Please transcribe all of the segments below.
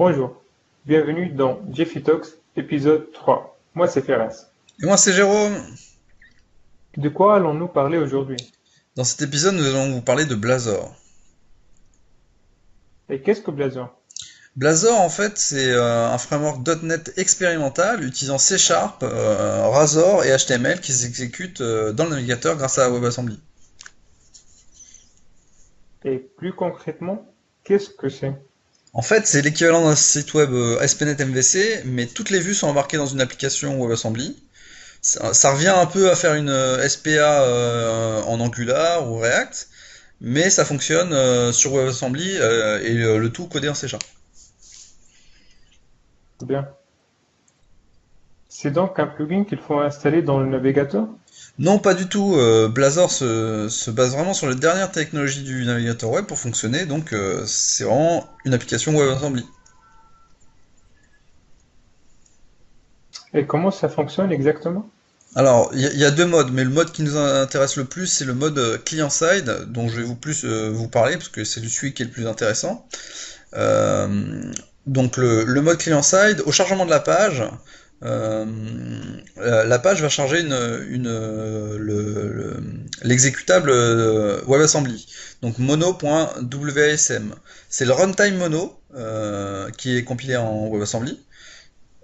Bonjour, bienvenue dans Jeffy Talks, épisode 3. Moi c'est Feras. Et moi c'est Jérôme. De quoi allons-nous parler aujourd'hui? Dans cet épisode, nous allons vous parler de Blazor. Et qu'est-ce que Blazor? Blazor, en fait, c'est un framework .NET expérimental utilisant C Sharp, Razor et HTML qui s'exécute dans le navigateur grâce à WebAssembly. Et plus concrètement, qu'est-ce que c'est? En fait, c'est l'équivalent d'un site web ASP.NET MVC, mais toutes les vues sont embarquées dans une application WebAssembly. Ça revient un peu à faire une SPA en Angular ou React, mais ça fonctionne sur WebAssembly et le tout codé en C Sharp. Bien. C'est donc un plugin qu'il faut installer dans le navigateur? Non, pas du tout. Blazor se base vraiment sur les dernières technologies du navigateur web pour fonctionner, donc c'est vraiment une application WebAssembly. Et comment ça fonctionne exactement? Alors, il y a deux modes, mais le mode qui nous intéresse le plus, c'est le mode client-side, dont je vais vous parler, parce que c'est celui qui est le plus intéressant. Euh, donc le mode client-side, au chargement de la page, euh, la page va charger l'exécutable WebAssembly, donc mono.wasm. C'est le runtime mono qui est compilé en WebAssembly.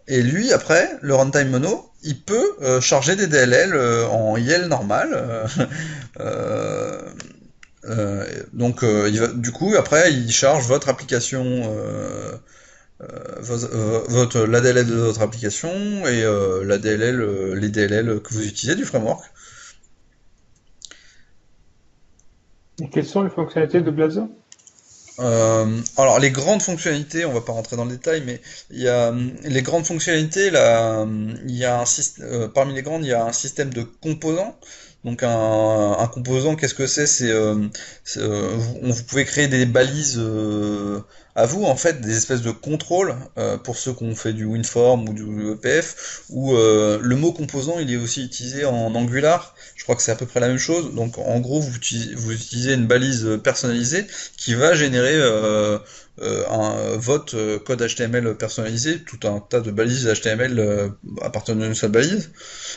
Et lui, après, le runtime mono, il peut charger des DLL en IL normal. Euh, du coup, après, il charge votre application, la DLL de votre application et la DLL, les DLL que vous utilisez du framework. Et quelles sont les fonctionnalités de Blazor? Alors les grandes fonctionnalités, on va pas rentrer dans le détail, mais il y a les grandes fonctionnalités là, il y a parmi les grandes, il y a un système de composants. Donc un composant, qu'est-ce que c'est? Vous pouvez créer des balises à vous en fait, des espèces de contrôles pour ceux qui ont fait du WinForm ou du EPF, où le mot composant il est aussi utilisé en Angular. Je crois que c'est à peu près la même chose. Donc en gros, vous utilisez une balise personnalisée qui va générer votre code HTML personnalisé, tout un tas de balises HTML à partir d'une seule balise.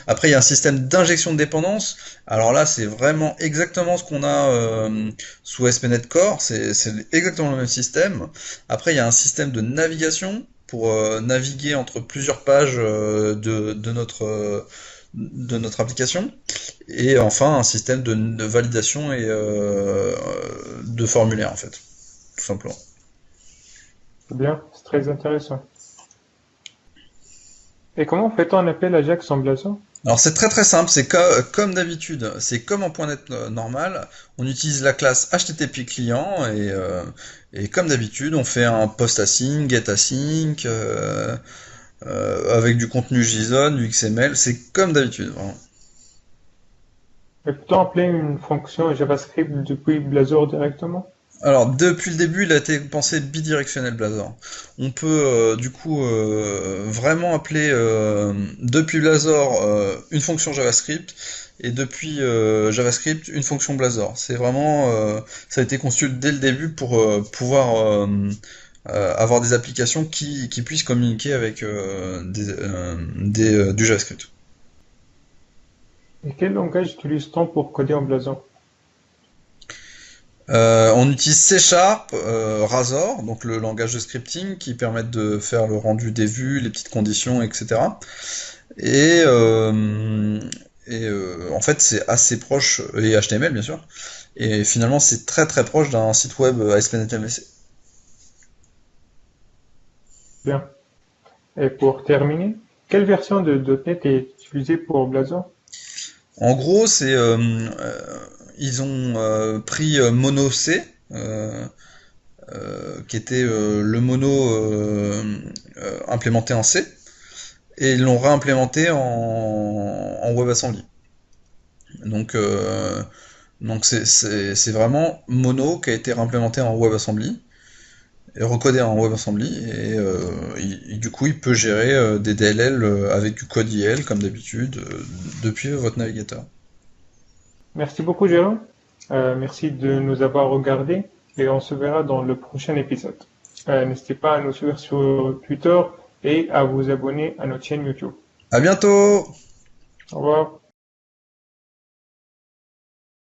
Après, il y a un système d'injection de dépendance. Alors là, c'est vraiment exactement ce qu'on a sous ASP.NET Core. C'est exactement le même système. Après, il y a un système de navigation pour naviguer entre plusieurs pages de notre application. Et enfin, un système de validation et de formulaire, en fait, tout simplement. Bien, c'est très intéressant. Et comment fait-on un appel AJAX en Blazor? Alors c'est très très simple, c'est comme d'habitude, c'est comme en .NET normal, on utilise la classe HTTP client et comme d'habitude on fait un post async, get async, avec du contenu JSON, du XML, c'est comme d'habitude, vraiment. Et peut-on appeler une fonction JavaScript depuis Blazor directement? Alors depuis le début il a été pensé bidirectionnel Blazor. On peut du coup vraiment appeler depuis Blazor une fonction JavaScript et depuis JavaScript une fonction Blazor. C'est vraiment ça a été conçu dès le début pour pouvoir avoir des applications qui puissent communiquer avec du JavaScript. Et quel langage utilise-t-on pour coder en Blazor? On utilise C Sharp, Razor, donc le langage de scripting qui permet de faire le rendu des vues, les petites conditions, etc. Et, euh, en fait, c'est assez proche, et HTML bien sûr, et finalement c'est très très proche d'un site web ASP.NET MVC. Bien. Et pour terminer, quelle version de .NET est utilisée pour Blazor? En gros, ils ont pris Mono C, qui était le mono implémenté en C, et ils l'ont réimplémenté en WebAssembly. Donc, euh, donc c'est vraiment Mono qui a été réimplémenté en WebAssembly et recodé en WebAssembly et du coup il peut gérer des DLL avec du code IL comme d'habitude depuis votre navigateur. Merci beaucoup, Jérôme. Merci de nous avoir regardés et on se verra dans le prochain épisode. N'hésitez pas à nous suivre sur Twitter et à vous abonner à notre chaîne YouTube. À bientôt! Au revoir.